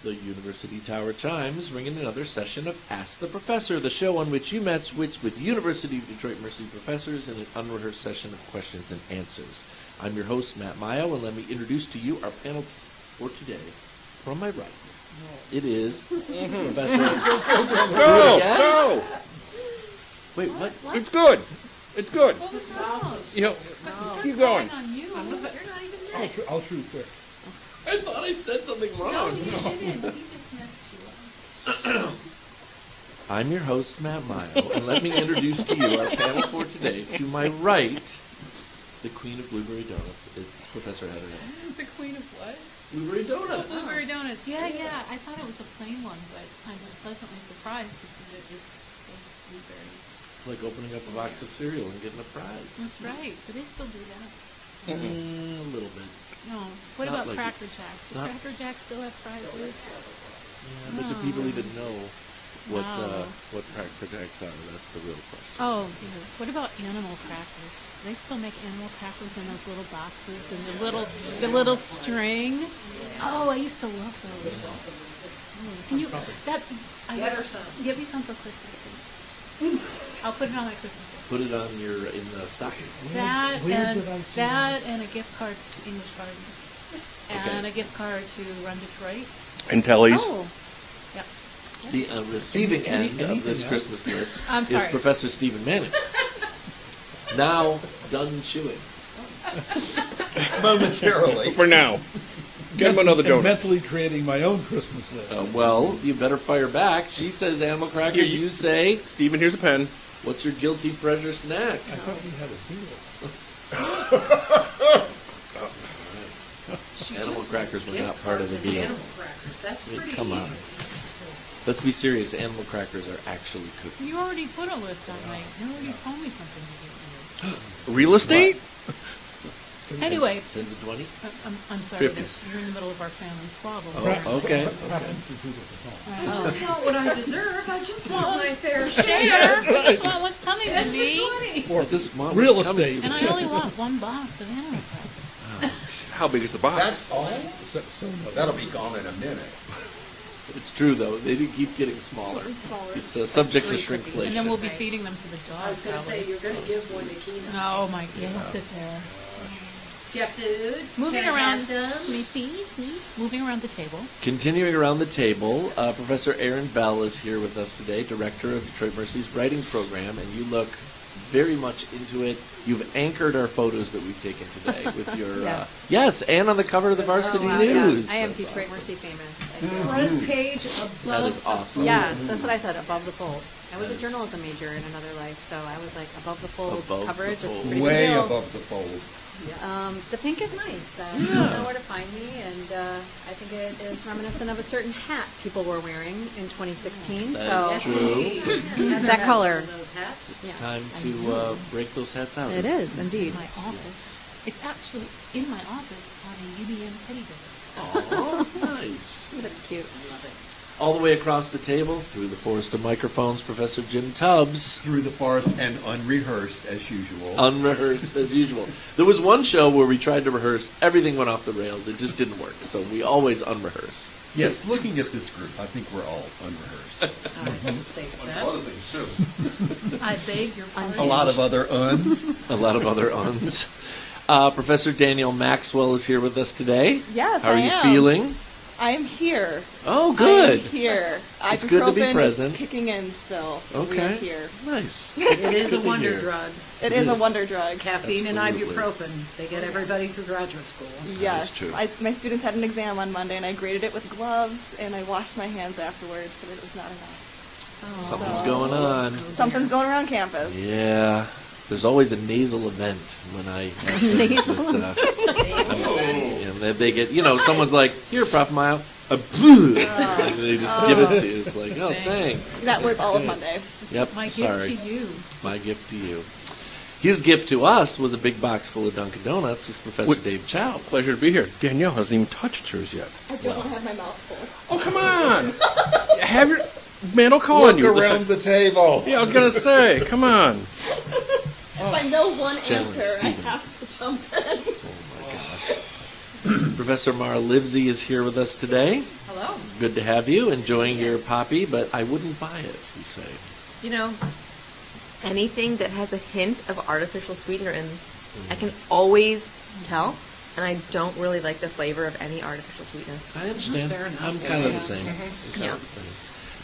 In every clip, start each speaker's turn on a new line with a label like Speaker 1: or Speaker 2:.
Speaker 1: The University Tower chimes, ringing another session of Ask the Professor, the show on which you match wits with University of Detroit Mercy professors in an unrehearsed session of questions and answers. I'm your host, Matt Mayo, and let me introduce to you our panel for today. From my right, it is Professor...
Speaker 2: No!
Speaker 1: Wait, what?
Speaker 2: It's good. It's good.
Speaker 3: What was wrong?
Speaker 2: You know,
Speaker 3: No.
Speaker 2: keep going.
Speaker 3: On you. You're not even nice.
Speaker 4: I'll shoot quick.
Speaker 1: I thought I said something
Speaker 3: No,
Speaker 1: wrong.
Speaker 3: you didn't. He just messed you up.
Speaker 1: I'm your host, Matt Mayo, and let me introduce to you our panel for today. To my right, the queen of blueberry donuts. It's Professor Erin.
Speaker 3: The queen of what?
Speaker 1: Blueberry donuts.
Speaker 3: Blueberry donuts. Yeah. I thought it was a plain one, but I'm pleasantly surprised to see that it's blueberry.
Speaker 1: It's like opening up a box of cereal and getting a prize.
Speaker 3: That's right. But they still do that.
Speaker 1: A little bit.
Speaker 3: No. What
Speaker 1: Not
Speaker 3: about
Speaker 1: like
Speaker 3: Cracker Jacks? Do
Speaker 1: not-
Speaker 3: Cracker Jacks still have prizes?
Speaker 1: Yeah, but do
Speaker 3: No.
Speaker 1: people even know what
Speaker 3: No.
Speaker 1: what Cracker Jacks are? That's the real question.
Speaker 3: Oh, dear. What about animal crackers? They still make animal crackers in those little boxes and the little string. Oh, I used to love those. Can you give me some for Christmas, please. I'll put it on my Christmas list.
Speaker 1: Put it on in the stocking.
Speaker 3: That
Speaker 4: Where
Speaker 3: and
Speaker 4: did I see
Speaker 3: that and a gift card to English Gardens. And
Speaker 1: Okay.
Speaker 3: a gift card to Run Detroit.
Speaker 2: And Telly's.
Speaker 3: Oh, yep.
Speaker 1: The receiving end of this
Speaker 4: anything
Speaker 1: Christmas list
Speaker 3: I'm
Speaker 1: is
Speaker 3: sorry.
Speaker 1: Professor Stephen Manning. Now done chewing.
Speaker 4: Momentarily.
Speaker 2: For now. Get him another
Speaker 4: And
Speaker 2: donut.
Speaker 4: mentally creating my own Christmas list.
Speaker 1: Well, you better fire back. She says animal crackers.
Speaker 2: Here,
Speaker 1: You say,
Speaker 2: Stephen, here's a pen.
Speaker 1: what's your guilty pleasure snack?
Speaker 4: I thought we had a deal.
Speaker 1: Animal crackers were not part of the deal.
Speaker 5: Animal crackers, that's
Speaker 1: I mean,
Speaker 5: pretty
Speaker 1: come on.
Speaker 5: easy.
Speaker 1: Let's be serious. Animal crackers are actually cookies.
Speaker 3: You already put a list on my. You already told me something to get
Speaker 2: Real estate?
Speaker 3: me. Anyway,
Speaker 1: Tens and twenties?
Speaker 3: I'm sorry.
Speaker 2: 50s.
Speaker 3: You're in the middle of our family squabble.
Speaker 1: Oh, okay.
Speaker 5: I just want what I deserve, I just want my fair
Speaker 3: Share.
Speaker 5: share.
Speaker 3: I just want what's coming to
Speaker 5: Tens
Speaker 3: me.
Speaker 5: and 20s.
Speaker 1: Or just want
Speaker 4: Real
Speaker 1: what's coming
Speaker 4: estate.
Speaker 1: to
Speaker 3: And
Speaker 1: me.
Speaker 3: I only want one box of animal crackers.
Speaker 2: How big is the box?
Speaker 6: That's all?
Speaker 4: So
Speaker 6: That'll be gone in a minute.
Speaker 1: It's true, though. They do keep getting smaller. It's subject to shrinkflation.
Speaker 3: And then we'll be feeding them to the
Speaker 5: I was
Speaker 3: dogs.
Speaker 5: gonna say,
Speaker 3: Probably.
Speaker 5: you're gonna give one to Keenan.
Speaker 3: Oh my! Yeah, he'll sit there.
Speaker 5: Do you have food?
Speaker 3: Moving
Speaker 5: Can I
Speaker 3: around.
Speaker 5: have some?
Speaker 3: Me, please. Moving around the table.
Speaker 1: Continuing around the table, Professor Erin Bell is here with us today, director of Detroit Mercy's writing program, and you look very much into it. You've anchored our photos that we've taken today with your
Speaker 7: Yeah.
Speaker 1: yes, and on the cover of the Varsity
Speaker 7: wow,
Speaker 1: News.
Speaker 7: Yeah. I am
Speaker 1: That's
Speaker 7: Detroit
Speaker 1: awesome.
Speaker 7: Mercy famous.
Speaker 5: Front page above.
Speaker 1: That is awesome.
Speaker 7: Yes, that's what I said, above the fold. I was a journalism major in another life, so I was like above the fold
Speaker 1: Above the
Speaker 7: coverage.
Speaker 1: fold.
Speaker 7: It's pretty
Speaker 6: Way
Speaker 7: big deal.
Speaker 6: above the fold.
Speaker 7: The pink is nice. You know where to find me, and I think it is reminiscent of a certain hat people were wearing in 2016.
Speaker 1: That
Speaker 7: so
Speaker 1: is true.
Speaker 7: It's that color.
Speaker 5: Those hats.
Speaker 1: It's
Speaker 7: Yes,
Speaker 1: time
Speaker 7: I
Speaker 1: to break those hats out.
Speaker 7: It is indeed.
Speaker 3: My office. It's actually in my office on a UBM teddy bear.
Speaker 1: Oh, nice.
Speaker 7: That's cute.
Speaker 1: All the way across the table, through the forest of microphones, Professor Jim Tubbs.
Speaker 6: Through the forest and unrehearsed as usual.
Speaker 1: Unrehearsed as usual. There was one show where we tried to rehearse, everything went off the rails. It just didn't work. So we always unrehearse.
Speaker 6: Yes, looking at this group, I think we're all unrehearsed.
Speaker 5: That's a safe bet.
Speaker 6: things too.
Speaker 3: I beg your pardon.
Speaker 6: A lot of other uns.
Speaker 1: A lot of other uns. Professor Danielle Maxwell is here with us today.
Speaker 8: Yes,
Speaker 1: How are
Speaker 8: I
Speaker 1: you
Speaker 8: am.
Speaker 1: feeling?
Speaker 8: I am here.
Speaker 1: Oh,
Speaker 8: I
Speaker 1: good.
Speaker 8: am here.
Speaker 1: It's good to be
Speaker 8: Ibuprofen
Speaker 1: present.
Speaker 8: is kicking in still. So we are
Speaker 1: Okay.
Speaker 8: here.
Speaker 1: Nice.
Speaker 5: It is
Speaker 1: Good
Speaker 5: a
Speaker 1: to
Speaker 5: wonder
Speaker 1: hear.
Speaker 5: drug.
Speaker 8: It
Speaker 1: It
Speaker 8: is a
Speaker 1: is.
Speaker 8: wonder drug.
Speaker 5: Caffeine and
Speaker 1: Absolutely.
Speaker 5: ibuprofen. They get everybody through graduate school.
Speaker 8: Yes.
Speaker 1: true.
Speaker 8: My students had an exam on Monday, and I graded it with gloves, and I washed my hands afterwards, but it was not enough.
Speaker 1: Something's
Speaker 8: So-
Speaker 1: going on.
Speaker 8: Something's going around campus.
Speaker 1: Yeah. There's always a nasal event when I have things that, and then they get, someone's like, here, Prof. Mile, and they just give it to you. It's like, oh, thanks.
Speaker 8: That was all of Monday.
Speaker 1: Yep,
Speaker 3: My gift
Speaker 1: sorry.
Speaker 3: to you.
Speaker 1: My gift to you. His gift to us was a big box full of Dunkin' Donuts. It's Professor
Speaker 2: What-
Speaker 1: Dave Chow.
Speaker 2: Pleasure to be here. Danielle hasn't even touched hers yet.
Speaker 8: I don't want to have my mouth full.
Speaker 2: Oh, come on. Have your... Man, I'll call on
Speaker 6: Look
Speaker 2: you.
Speaker 6: around the table.
Speaker 2: Yeah, I was going to say, come on.
Speaker 8: If I know one
Speaker 1: Challenge,
Speaker 8: answer, I
Speaker 1: Stephen.
Speaker 8: have to jump in.
Speaker 1: Professor Mara Livezey is here with us today.
Speaker 7: Hello.
Speaker 1: Good to have you. Enjoying your poppy, but I wouldn't buy it, you say.
Speaker 9: You know, anything that has a hint of artificial sweetener in, I can always tell, and I don't really like the flavor of any artificial sweetener.
Speaker 1: I understand.
Speaker 5: Fair enough.
Speaker 1: I'm kind of the same.
Speaker 9: Yeah.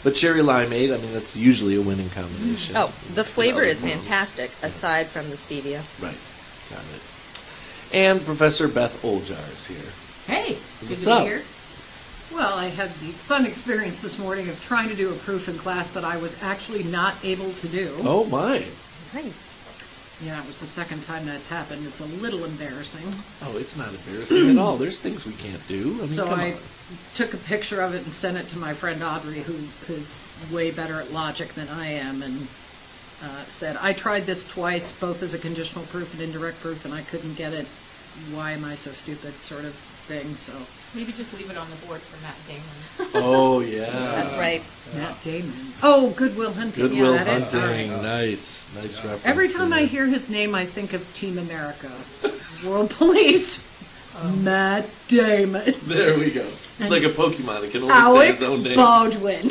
Speaker 1: But cherry limeade, I mean, that's usually a winning combination.
Speaker 9: Oh, the flavor is
Speaker 1: Other ones.
Speaker 9: fantastic, aside from the stevia.
Speaker 1: Right. Got it. And Professor Beth Oljar is here.
Speaker 5: Hey, good
Speaker 1: What's
Speaker 5: to
Speaker 1: up?
Speaker 5: be here. Well, I had the fun experience this morning of trying to do a proof in class that I was actually not able to do.
Speaker 1: Oh, my.
Speaker 9: Nice.
Speaker 5: Yeah, it was the second time that's happened. It's a little embarrassing.
Speaker 1: Oh, it's not embarrassing at all. There's things we can't do. I mean,
Speaker 5: So
Speaker 1: come
Speaker 5: I
Speaker 1: on.
Speaker 5: took a picture of it and sent it to my friend Audrey, who is way better at logic than I am, and said, I tried this twice, both as a conditional proof and indirect proof, and I couldn't get it. Why am I so stupid, sort of thing. So
Speaker 3: Maybe just leave it on the board for Matt Damon.
Speaker 1: Oh, yeah.
Speaker 9: That's right.
Speaker 5: Matt Damon. Oh, Goodwill Hunting.
Speaker 1: Goodwill
Speaker 5: Yeah, that it?
Speaker 1: Hunting.
Speaker 5: All right.
Speaker 1: Nice. Nice reference.
Speaker 5: Every time I
Speaker 1: there.
Speaker 5: hear his name, I think of Team America. World Police. Matt Damon.
Speaker 1: There we go. It's like a Pokemon. It can only say his own
Speaker 5: Alec
Speaker 1: name.
Speaker 5: Baldwin.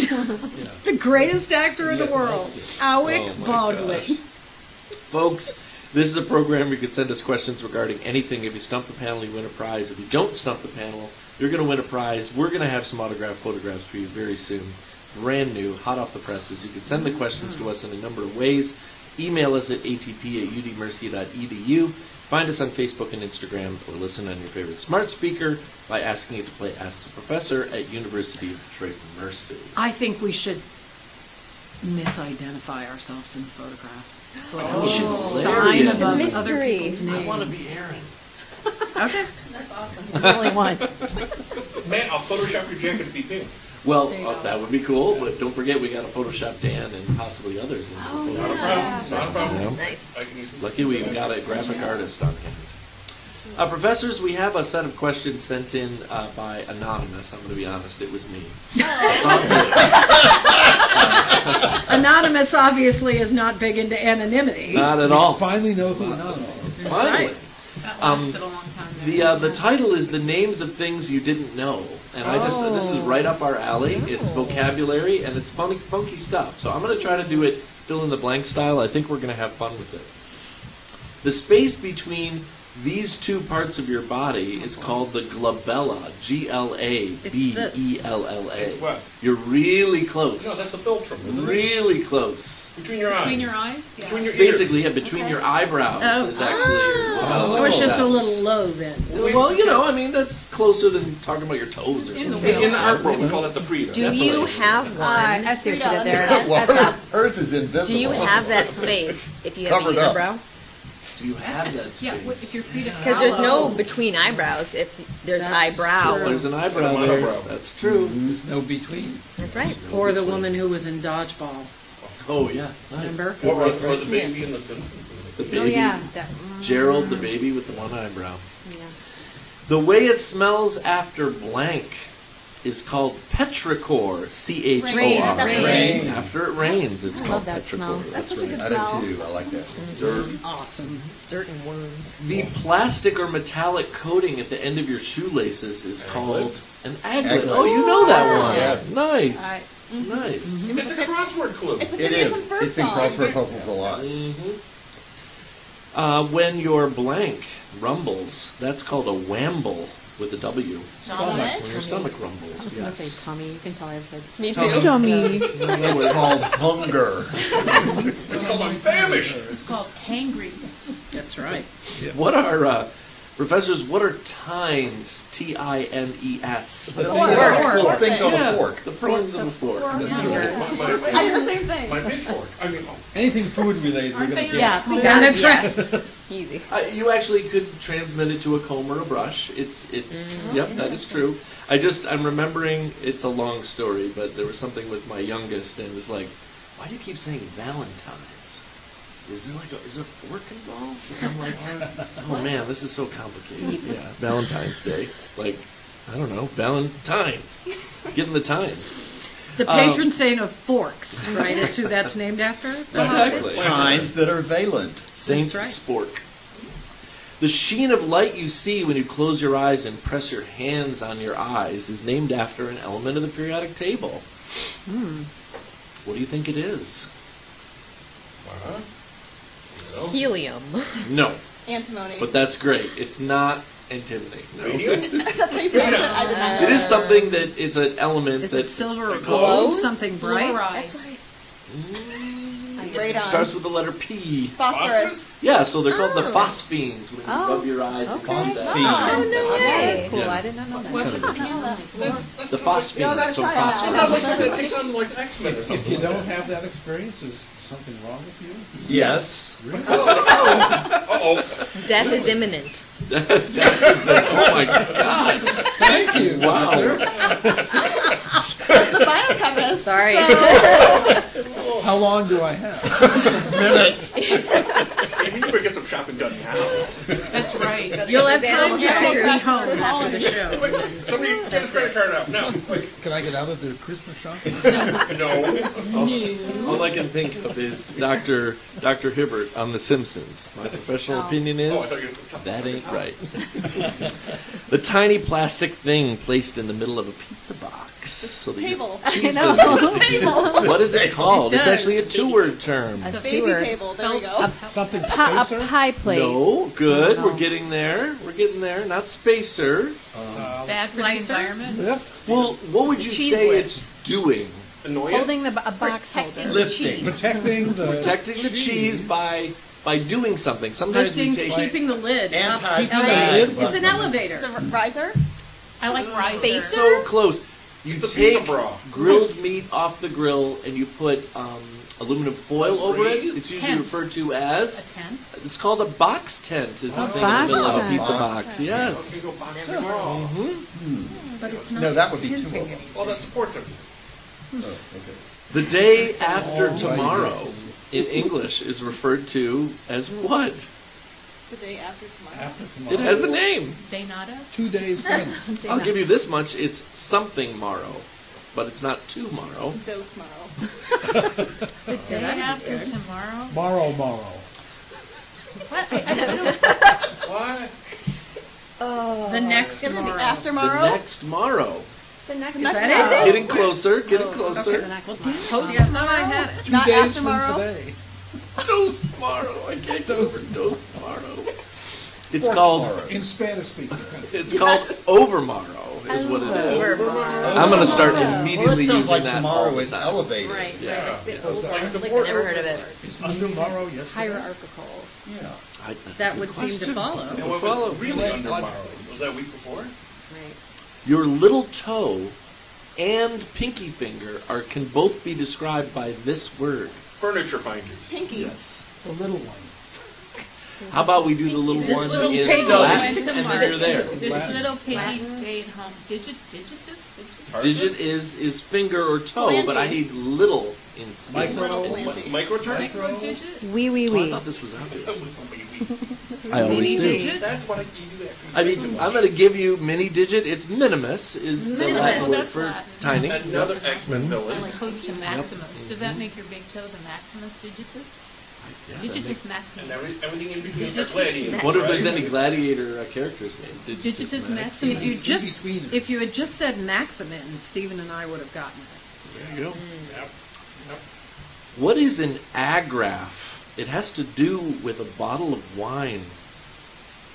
Speaker 5: The greatest actor in the world. Alec
Speaker 1: Oh, my
Speaker 5: Baldwin.
Speaker 1: gosh. Folks, this is a program where you can send us questions regarding anything. If you stump the panel, you win a prize. If you don't stump the panel, you're going to win a prize. We're going to have some autographed photographs for you very soon. Brand new, hot off the presses. You can send the questions to us in a number of ways. Email us at atp@udmercy.edu. Find us on Facebook and Instagram, or listen on your favorite smart speaker by asking it to play Ask the Professor at University of Detroit Mercy.
Speaker 5: I think we should misidentify ourselves in the photograph. So like we should
Speaker 1: hilarious.
Speaker 5: sign
Speaker 1: It's a
Speaker 5: above
Speaker 9: mystery.
Speaker 5: other people's names.
Speaker 1: I want to be Erin.
Speaker 5: Okay.
Speaker 8: The only one.
Speaker 2: Man, I'll Photoshop your jacket to be pink.
Speaker 1: Well, that would be cool, but don't forget we got to Photoshop Dan and possibly others into the
Speaker 2: Not a
Speaker 1: photos.
Speaker 2: problem. Not a problem.
Speaker 1: Yeah.
Speaker 9: Nice.
Speaker 2: I can use this.
Speaker 1: Lucky we've got a graphic artist on hand. Professors, we have a set of questions sent in by Anonymous. I'm going to be honest, it was me.
Speaker 5: Anonymous obviously is not big into anonymity.
Speaker 1: Not at all.
Speaker 4: Finally know who anonymous is.
Speaker 1: Finally.
Speaker 3: That lasted a long time. there.
Speaker 1: The title is The Names of Things You Didn't Know. And this is right up our alley. It's vocabulary and it's funky stuff. So I'm going to try to do it fill in the blank style. I think we're going to have fun with it. The space between these two parts of your body is called the glabella. Glabella.
Speaker 2: It's what?
Speaker 1: You're really close.
Speaker 2: No, that's the philtrum, isn't it?
Speaker 1: Really close.
Speaker 2: Between your eyes.
Speaker 3: Between your eyes? Yeah.
Speaker 2: Between your ears.
Speaker 1: Basically, yeah, between your eyebrows
Speaker 5: Oh.
Speaker 1: is actually your glabella.
Speaker 5: It was just a
Speaker 1: That's-
Speaker 5: little low then.
Speaker 1: Well, you know, I mean, that's closer than talking about your toes or
Speaker 3: In the
Speaker 1: something.
Speaker 2: In the art world, we call that the freedom.
Speaker 9: Do you have one?
Speaker 8: That's
Speaker 9: See what you
Speaker 8: $3.
Speaker 9: did there?
Speaker 6: Well, hers is invisible.
Speaker 9: Do you have that space if you have
Speaker 6: Covered
Speaker 9: a
Speaker 6: up.
Speaker 9: unibrow?
Speaker 1: Do you have that space?
Speaker 3: Yeah, if you're free to
Speaker 9: Because there's no between eyebrows if there's
Speaker 5: That's
Speaker 9: eyebrow.
Speaker 5: true.
Speaker 1: There's an eyebrow
Speaker 2: An
Speaker 1: there.
Speaker 2: eyebrow.
Speaker 1: That's true.
Speaker 4: There's no between.
Speaker 9: That's right.
Speaker 5: Or the woman who was in Dodgeball.
Speaker 1: Oh, yeah. Nice.
Speaker 5: Remember?
Speaker 2: Or the baby in The Simpsons.
Speaker 1: The baby.
Speaker 9: Oh yeah. That,
Speaker 1: Gerald, the baby with the one eyebrow.
Speaker 9: yeah.
Speaker 1: The way it smells after blank is called petrichor. C-H-O-R.
Speaker 9: Rain.
Speaker 8: Rain.
Speaker 1: After it rains, it's
Speaker 9: I
Speaker 1: called
Speaker 9: love that
Speaker 1: petrichor.
Speaker 9: smell.
Speaker 8: That's such a good
Speaker 6: I
Speaker 8: smell.
Speaker 6: do too. I like that.
Speaker 1: Dirt.
Speaker 5: Awesome.
Speaker 9: Dirt and worms.
Speaker 1: The plastic or metallic coating at the end of your shoelaces is called an aglet.
Speaker 6: Aglet.
Speaker 1: Oh, you know that one.
Speaker 6: Yes.
Speaker 1: Nice. Nice.
Speaker 2: It's a crossword clue.
Speaker 8: It's a
Speaker 6: It
Speaker 8: Phineas and
Speaker 6: is.
Speaker 8: Ferb
Speaker 6: It's in
Speaker 8: song.
Speaker 6: crossword puzzles a lot.
Speaker 1: When your blank rumbles, that's called a wamble with a W.
Speaker 8: Stomach?
Speaker 1: When your stomach
Speaker 9: I
Speaker 1: rumbles,
Speaker 9: was going to
Speaker 1: yes.
Speaker 9: say tummy. You can tell I've heard.
Speaker 8: Me
Speaker 1: Tummy.
Speaker 8: too.
Speaker 6: It's called hunger.
Speaker 2: It's called I'm famished.
Speaker 3: It's called hangry.
Speaker 5: That's right.
Speaker 1: What are, professors, what are tines? T-I-N-E-S.
Speaker 6: The things on
Speaker 1: Yeah,
Speaker 6: a fork.
Speaker 1: the forms of a fork.
Speaker 8: I did the same thing.
Speaker 2: My pitchfork. I mean,
Speaker 4: Anything food related, we're
Speaker 3: Aren't
Speaker 4: gonna
Speaker 3: they
Speaker 4: get.
Speaker 9: Yeah.
Speaker 5: Yeah, that's
Speaker 9: yeah.
Speaker 5: right.
Speaker 9: Easy.
Speaker 1: You actually could transmit it to a comb or a brush. It's yep, that is true. I'm remembering, it's a long story, but there was something with my youngest, and it was like, why do you keep saying Valentine's? Is there a fork involved? And I'm like, oh man, this is so complicated. Yeah, Valentine's Day. Like, I don't know, Valentine's. Getting the time.
Speaker 5: The patron saint of forks, right, is who that's named after?
Speaker 1: Exactly.
Speaker 6: Times that are valent.
Speaker 1: Saint
Speaker 5: That's right.
Speaker 1: Spork. The sheen of light you see when you close your eyes and press your hands on your eyes is named after an element of the periodic table. What do you think it is?
Speaker 9: Helium.
Speaker 1: No,
Speaker 8: Antimony.
Speaker 1: but that's great. It's not antimony. No.
Speaker 8: That's how you pronounce it. I did not know.
Speaker 1: It is something that is an element
Speaker 5: Is
Speaker 1: that
Speaker 5: it silver or
Speaker 9: Glows?
Speaker 5: gold? Something bright?
Speaker 8: That's right. Radon.
Speaker 1: starts with the letter P.
Speaker 8: Phosphorus.
Speaker 1: Yeah, so they're called the
Speaker 9: Oh.
Speaker 1: phosphines when you rub your eyes. and
Speaker 9: Okay.
Speaker 1: do that.
Speaker 9: Oh, no
Speaker 7: That
Speaker 9: way.
Speaker 7: is cool.
Speaker 1: Yeah.
Speaker 7: I did not know that.
Speaker 1: The phosphines, so
Speaker 8: try that.
Speaker 1: phosphorus.
Speaker 2: Sounds like something that takes on like X-Men or
Speaker 4: If
Speaker 2: something.
Speaker 4: you don't have that experience, is something wrong with you?
Speaker 6: Yes.
Speaker 2: Uh-oh.
Speaker 9: Death is imminent.
Speaker 1: That is oh my God.
Speaker 4: Thank you.
Speaker 1: Wow.
Speaker 8: Says the biochemist.
Speaker 9: Sorry.
Speaker 8: So,
Speaker 4: How long do I have?
Speaker 2: Steve, you better get some shopping done now.
Speaker 3: That's right.
Speaker 5: You'll have
Speaker 9: Animal
Speaker 5: time to take me
Speaker 9: crackers.
Speaker 5: home after the show.
Speaker 2: Quick, somebody get his credit card out now. Quick.
Speaker 4: Can I get out of the Christmas shopping?
Speaker 2: No.
Speaker 1: All I can think of is Dr. Hibbert on The Simpsons. My professional opinion is
Speaker 2: Oh, I thought you were talking
Speaker 1: that ain't right. The tiny plastic thing placed in the middle of a pizza box. So that your
Speaker 8: Table.
Speaker 1: cheese doesn't stick.
Speaker 8: Table.
Speaker 1: What is it called? It's
Speaker 5: does.
Speaker 1: actually a two-word term.
Speaker 3: So
Speaker 8: Baby table. There we go.
Speaker 4: Something
Speaker 7: A
Speaker 4: spacer?
Speaker 7: pie plate.
Speaker 1: No, good. We're getting there. We're getting there. Not spacer.
Speaker 3: bad for the environment.
Speaker 4: Lift?
Speaker 1: Well, what would you
Speaker 5: Cheese
Speaker 1: say
Speaker 5: lift.
Speaker 1: it's doing?
Speaker 2: Annoyance?
Speaker 7: Holding a box holder.
Speaker 6: Lifting.
Speaker 4: Protecting the...
Speaker 1: Protecting the cheese by doing something. Sometimes we
Speaker 5: Lifting,
Speaker 1: take
Speaker 5: keeping the lid up.
Speaker 6: Anti-sag.
Speaker 5: It's an elevator.
Speaker 8: It's a riser.
Speaker 3: I like rice.
Speaker 1: so close. You
Speaker 2: It's a pizza
Speaker 1: take
Speaker 2: bra.
Speaker 1: grilled meat off the grill and you put aluminum foil over it.
Speaker 2: Breathe?
Speaker 1: It's usually
Speaker 3: Tent.
Speaker 1: referred to
Speaker 3: A
Speaker 1: as.
Speaker 3: tent.
Speaker 1: It's called a box tent. Is the thing in
Speaker 7: box
Speaker 1: the middle of a
Speaker 7: tent.
Speaker 1: pizza
Speaker 6: Box
Speaker 1: box? Yes.
Speaker 2: Go box and bra.
Speaker 5: But it's not
Speaker 6: No, that would be too
Speaker 5: tinting
Speaker 6: old.
Speaker 5: it.
Speaker 2: Well, that supports him.
Speaker 6: Oh, okay.
Speaker 1: The day after tomorrow in English is referred to as what?
Speaker 8: The day after tomorrow.
Speaker 4: After tomorrow.
Speaker 1: It has a name.
Speaker 3: Day nada.
Speaker 4: 2 days hence.
Speaker 1: I'll give you this much. It's something morrow, but it's not tomorrow.
Speaker 8: Dose tomorrow.
Speaker 3: The day after tomorrow.
Speaker 4: Morrow.
Speaker 3: What? I don't.
Speaker 2: What?
Speaker 5: The next
Speaker 9: gonna be
Speaker 5: tomorrow.
Speaker 8: After
Speaker 1: The
Speaker 8: tomorrow.
Speaker 1: next morrow.
Speaker 7: The next
Speaker 5: Is that
Speaker 8: tomorrow.
Speaker 5: it?
Speaker 1: Getting closer. Getting closer.
Speaker 5: Post tomorrow. I had it.
Speaker 4: 2
Speaker 8: Not
Speaker 4: days
Speaker 8: after
Speaker 4: from
Speaker 8: tomorrow?
Speaker 4: today.
Speaker 1: Dose tomorrow. I can't get over dose tomorrow. It's
Speaker 6: For
Speaker 1: called.
Speaker 6: tomorrow.
Speaker 4: In Spanish speaking country.
Speaker 1: It's called overmorrow. Is what it is. I'm gonna start immediately
Speaker 6: Well, that sounds
Speaker 1: using
Speaker 6: like
Speaker 1: that
Speaker 6: tomorrow
Speaker 1: all the
Speaker 6: is
Speaker 1: time.
Speaker 6: elevated.
Speaker 5: Right.
Speaker 1: Yeah.
Speaker 2: Like it's
Speaker 9: I've
Speaker 2: important.
Speaker 9: never heard of it.
Speaker 4: It's under tomorrow, yesterday.
Speaker 7: hierarchical.
Speaker 6: Yeah.
Speaker 1: That's a
Speaker 5: That
Speaker 1: good
Speaker 5: would seem to
Speaker 1: question.
Speaker 5: follow.
Speaker 2: And what
Speaker 1: Follow.
Speaker 2: was really under tomorrow? Was that a week before?
Speaker 9: Right.
Speaker 1: Your little toe and pinky finger can both be described by this word.
Speaker 2: Furniture finders.
Speaker 8: Pinky.
Speaker 1: Yes.
Speaker 4: The little one.
Speaker 1: How about we do the little
Speaker 3: This
Speaker 1: one
Speaker 3: little
Speaker 1: in
Speaker 3: piggy
Speaker 1: black
Speaker 3: went to
Speaker 1: and
Speaker 3: Mars.
Speaker 1: then you're there.
Speaker 3: This little piggy stayed home. Digitus?
Speaker 1: Digit is finger or toe, but I need little in
Speaker 4: Micro.
Speaker 2: Microturf?
Speaker 3: Digit?
Speaker 7: Wee wee
Speaker 1: I
Speaker 7: wee.
Speaker 1: thought this was obvious. I always do.
Speaker 2: That's what you do after you
Speaker 1: I
Speaker 2: eat
Speaker 1: mean,
Speaker 2: too
Speaker 1: I'm
Speaker 2: much.
Speaker 1: going to give you mini digit. It's minimus is the Latin word
Speaker 3: That's
Speaker 1: for
Speaker 3: Latin.
Speaker 1: tiny.
Speaker 2: Another X-Men villain.
Speaker 3: As opposed to Maximus. Does that make your big toe the Maximus Digitus?
Speaker 1: Yeah, that
Speaker 3: Digitus
Speaker 2: And
Speaker 3: Maximus.
Speaker 2: everything in between are
Speaker 3: Digitus
Speaker 2: gladiators.
Speaker 1: makes- What if there's
Speaker 2: right?
Speaker 1: any gladiator characters named
Speaker 3: Digitus
Speaker 1: Max?
Speaker 5: If you
Speaker 3: Maximus.
Speaker 5: just
Speaker 4: between us.
Speaker 5: if you had just said Maximin, Stephen and I would have gotten it.
Speaker 1: There you go.
Speaker 2: Yep. Yep.
Speaker 1: What is an agraph? It has to do with a bottle of wine.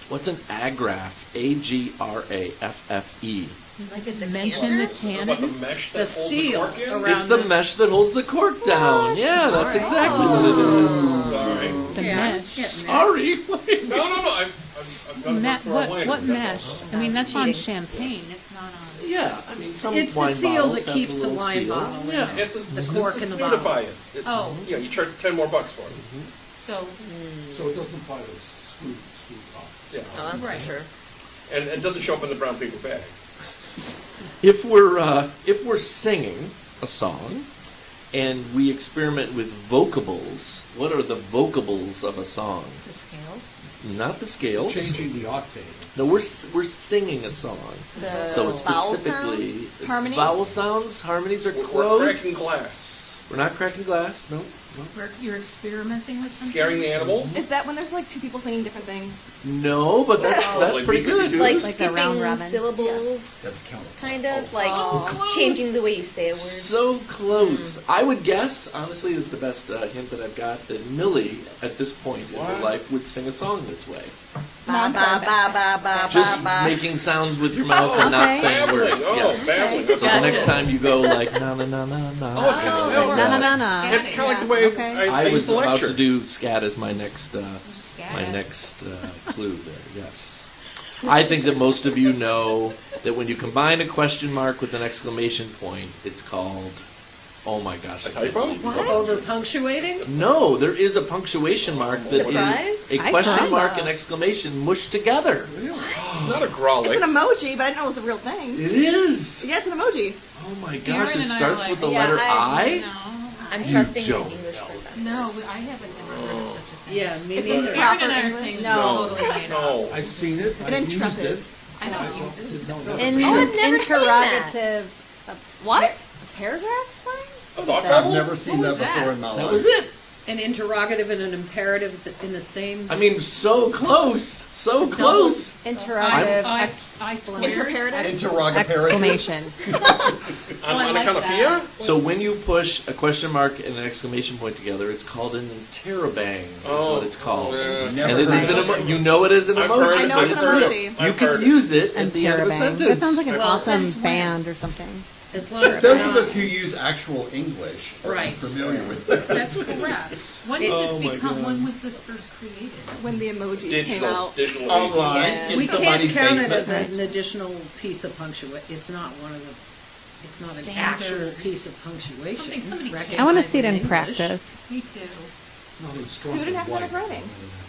Speaker 1: What's an agraph? A-G-R-A-F-F-E.
Speaker 9: Like a
Speaker 3: Mention the
Speaker 2: What about the
Speaker 3: tannin.
Speaker 2: mesh
Speaker 5: The
Speaker 2: that holds the
Speaker 5: seal
Speaker 2: cork in?
Speaker 5: around
Speaker 1: It's the mesh that holds the cork down. Yeah, that's exactly what it is.
Speaker 2: Sorry.
Speaker 3: The
Speaker 5: Yeah, I was
Speaker 3: mesh.
Speaker 5: getting
Speaker 1: Sorry. Wait.
Speaker 2: No. I've done
Speaker 3: Ma-
Speaker 2: it for a
Speaker 3: what
Speaker 2: wine.
Speaker 3: what mesh? I mean, that's on
Speaker 9: Cheating.
Speaker 3: champagne. It's not on.
Speaker 1: Yeah, I mean, some
Speaker 5: It's the
Speaker 1: wine
Speaker 5: seal
Speaker 1: bottles
Speaker 5: that
Speaker 1: have
Speaker 5: keeps
Speaker 1: a
Speaker 5: the
Speaker 1: little
Speaker 5: wine
Speaker 1: seal.
Speaker 5: bottle in
Speaker 1: Yeah.
Speaker 5: there.
Speaker 2: It's
Speaker 5: The cork in the bottle.
Speaker 2: snootify it. It's,
Speaker 3: Oh.
Speaker 2: You know, you charge $10 more for it.
Speaker 3: So
Speaker 4: So it doesn't apply to screw top.
Speaker 2: Yeah.
Speaker 9: Oh, that's
Speaker 5: Right.
Speaker 9: for sure.
Speaker 2: And it doesn't show up in the brown paper bag.
Speaker 1: If we're singing a song and we experiment with vocables, what are the vocables of a song?
Speaker 3: the scales.
Speaker 1: Not the scales.
Speaker 4: Changing the octave.
Speaker 1: No, we're singing a song. So it's
Speaker 9: vowel
Speaker 1: specifically
Speaker 8: Harmonies?
Speaker 1: vowel sounds, harmonies are
Speaker 2: We're
Speaker 1: close.
Speaker 2: cracking glass.
Speaker 1: We're not cracking glass. No.
Speaker 2: Where
Speaker 3: You're experimenting with something?
Speaker 2: scaring the animals?
Speaker 8: Is that when there's like two people singing different things?
Speaker 1: No, but that's
Speaker 2: Like
Speaker 1: pretty good.
Speaker 2: Livezey.
Speaker 7: Like
Speaker 9: Like a
Speaker 7: skipping
Speaker 9: round robin.
Speaker 7: syllables,
Speaker 6: That's count.
Speaker 7: kind of, like
Speaker 1: close.
Speaker 7: changing the way you say a word.
Speaker 1: So close. I would guess, honestly, is the best hint that I've got, that Millie, at this point in her
Speaker 2: What?
Speaker 1: life, would sing a song this way.
Speaker 8: Nonsense.
Speaker 1: Just making sounds with your mouth and not saying
Speaker 2: Babbling.
Speaker 1: words.
Speaker 2: Oh,
Speaker 1: Yes.
Speaker 2: babbling.
Speaker 1: So the next time you go like na na na na na.
Speaker 2: Oh, it's kind of
Speaker 7: na.
Speaker 2: It's kind of like the way
Speaker 7: Okay.
Speaker 2: I
Speaker 1: I
Speaker 2: used
Speaker 1: was
Speaker 2: to
Speaker 1: about
Speaker 2: lecture.
Speaker 1: to do scat as my next clue there. Yes. I think that most of you know that when you combine a question mark with an exclamation point, it's called. Oh my gosh!
Speaker 2: A
Speaker 1: I can't
Speaker 2: typo?
Speaker 1: believe you
Speaker 5: Over
Speaker 1: know this.
Speaker 5: punctuating?
Speaker 1: No, there is a punctuation mark that
Speaker 7: Surprise?
Speaker 1: is a
Speaker 8: Ay,
Speaker 1: question
Speaker 8: caramba.
Speaker 1: mark and exclamation mushed together.
Speaker 2: It's not a growlix.
Speaker 8: It's an emoji, but I didn't know it was a real thing.
Speaker 1: It is.
Speaker 8: Yeah, it's an emoji.
Speaker 1: Oh my
Speaker 3: Erin
Speaker 1: gosh! It
Speaker 3: and I are
Speaker 1: starts
Speaker 3: like,
Speaker 1: with the
Speaker 7: yeah,
Speaker 1: letter I.
Speaker 3: No.
Speaker 7: I'm
Speaker 1: You
Speaker 7: trusting the
Speaker 1: don't
Speaker 7: English professor.
Speaker 3: No, I haven't ever heard of such a thing.
Speaker 5: Yeah, me
Speaker 8: Is this
Speaker 5: neither.
Speaker 8: proper
Speaker 3: Erin and I are
Speaker 8: English?
Speaker 3: saying
Speaker 7: No.
Speaker 3: totally made up.
Speaker 2: No.
Speaker 4: I've seen it,
Speaker 8: An
Speaker 4: I've used
Speaker 8: intrepid.
Speaker 4: it.
Speaker 3: I don't use it.
Speaker 7: I've never seen that.
Speaker 8: What?
Speaker 7: Paragraph sign?
Speaker 2: A thought
Speaker 6: I've
Speaker 2: bubble?
Speaker 6: never seen
Speaker 3: What
Speaker 6: that
Speaker 3: was that?
Speaker 6: before in my life.
Speaker 1: That was it.
Speaker 5: An interrogative and an imperative in the same.
Speaker 1: I mean, so close, so close.
Speaker 7: Interrogative.
Speaker 3: I
Speaker 7: exclamation.
Speaker 8: Interparative?
Speaker 7: Exclamation.
Speaker 2: On
Speaker 3: I
Speaker 2: a
Speaker 3: like
Speaker 2: canopia?
Speaker 1: So when you push a question mark and an exclamation point together, it's called an interrobang. Is
Speaker 2: Oh,
Speaker 1: what it's called.
Speaker 2: yeah.
Speaker 6: Never
Speaker 1: And it is
Speaker 6: heard
Speaker 1: an
Speaker 6: of it.
Speaker 1: you know it is an
Speaker 2: I've
Speaker 1: emoji.
Speaker 2: heard
Speaker 8: I
Speaker 2: it,
Speaker 8: know
Speaker 2: but
Speaker 8: it's
Speaker 2: it's
Speaker 8: an
Speaker 2: real.
Speaker 8: emoji.
Speaker 1: You
Speaker 2: I've
Speaker 1: can
Speaker 2: heard it.
Speaker 1: use it at the end of a sentence.
Speaker 7: That sounds like an
Speaker 5: Well,
Speaker 7: awesome
Speaker 5: since when?
Speaker 7: band or something.
Speaker 5: As long as
Speaker 6: Those
Speaker 5: we're
Speaker 6: of
Speaker 5: not-
Speaker 6: us who use actual English are
Speaker 5: Right.
Speaker 6: familiar with that.
Speaker 3: That's correct. When did
Speaker 1: Oh
Speaker 3: this
Speaker 1: my
Speaker 3: become?
Speaker 1: God.
Speaker 3: When was this first created?
Speaker 8: When the emojis came
Speaker 2: Digital.
Speaker 8: out.
Speaker 2: Digital.
Speaker 6: Online,
Speaker 7: Yeah.
Speaker 6: in
Speaker 5: We can't
Speaker 6: somebody's
Speaker 5: count it
Speaker 6: basement.
Speaker 5: as an additional piece of punctuation. It's not one of the, it's not an
Speaker 3: Standard.
Speaker 5: actual piece of punctuation.
Speaker 3: Somebody
Speaker 7: I want to see it in
Speaker 5: recognized English.
Speaker 7: practice.
Speaker 3: Me too.
Speaker 4: It's not instructive.
Speaker 8: Who didn't have
Speaker 4: white.
Speaker 8: that writing?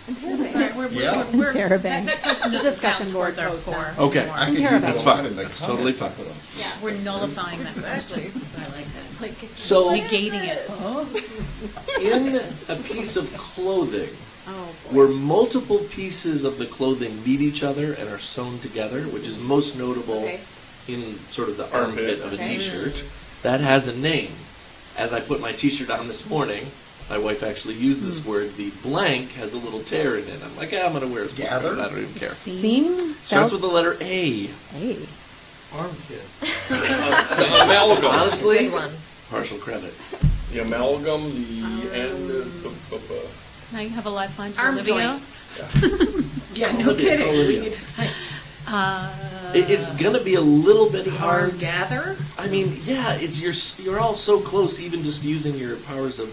Speaker 3: All right,
Speaker 6: Yeah.
Speaker 3: that question doesn't
Speaker 7: Discussion
Speaker 3: count
Speaker 7: board
Speaker 3: towards our
Speaker 7: post
Speaker 3: score.
Speaker 7: that.
Speaker 1: Okay.
Speaker 6: I could
Speaker 7: Terrible.
Speaker 6: use
Speaker 1: That's
Speaker 6: it a lot
Speaker 1: fine.
Speaker 6: in the
Speaker 1: That's totally
Speaker 6: comments I
Speaker 1: fine.
Speaker 6: put on.
Speaker 8: Yeah.
Speaker 3: We're nullifying that
Speaker 8: Exactly.
Speaker 3: question.
Speaker 5: I like that.
Speaker 8: Like,
Speaker 1: So
Speaker 3: Negating it.
Speaker 1: in a piece of clothing,
Speaker 8: oh,
Speaker 1: where multiple pieces of the clothing meet each other and are sewn together, which is most notable
Speaker 8: Okay.
Speaker 1: in sort of the armpit of a
Speaker 8: Okay.
Speaker 1: t-shirt, that has a name. As I put my t-shirt on this morning, my wife actually used this word. The blank has a little tear in it. I'm like, I'm going to wear a sport
Speaker 6: Gather?
Speaker 1: coat. I don't even care.
Speaker 7: Seam?
Speaker 1: Starts with the letter A.
Speaker 7: Hey.
Speaker 4: Armpit.
Speaker 2: The amalgam.
Speaker 1: Honestly,
Speaker 7: Good one.
Speaker 1: partial credit.
Speaker 2: The amalgam, the end
Speaker 3: Now you have a lifeline for
Speaker 5: Arm
Speaker 3: Olivia.
Speaker 5: joint. Yeah, no kidding.
Speaker 1: Olivia.
Speaker 3: Uh,
Speaker 1: It's going to be a little bit hard.
Speaker 5: Hard gather?
Speaker 1: I mean, yeah, you're all so close, even just using your powers of